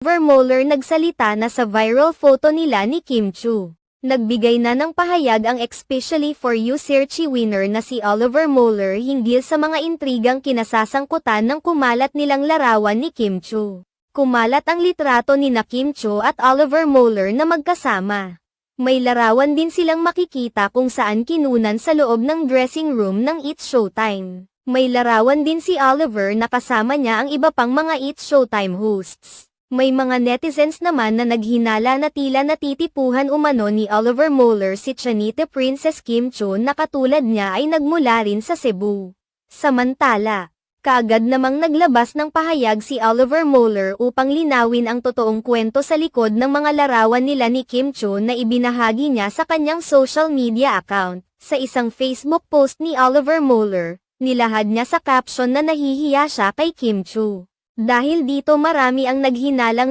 Oliver Moeller nagsalita na sa viral photo nila ni Kim Chu. Nagbigay na ng pahayag ang Especially for You Searchy winner na si Oliver Moeller hinggil sa mga intrigang kinasasangkutan ng kumalat nilang larawan ni Kim Chu. Kumalat ang litrato ni na Kim Chu at Oliver Moeller na magkasama. May larawan din silang makikita kung saan kinunan sa loob ng dressing room ng It's Showtime. May larawan din si Oliver na kasama niya ang iba pang mga It's Showtime hosts. May mga netizens naman na naghinala na tila natitipuhan umano ni Oliver Moeller si Chanite Princess Kim Chu na katulad niya ay nagmula rin sa Cebu. Samantala, kaagad namang naglabas ng pahayag si Oliver Moeller upang linawin ang totoong kwento sa likod ng mga larawan nila ni Kim Chu na ibinahagi niya sa kanyang social media account. Sa isang Facebook post ni Oliver Moeller, nilahad niya sa caption na nahihiya siya kay Kim Chu. Dahil dito marami ang naghinalang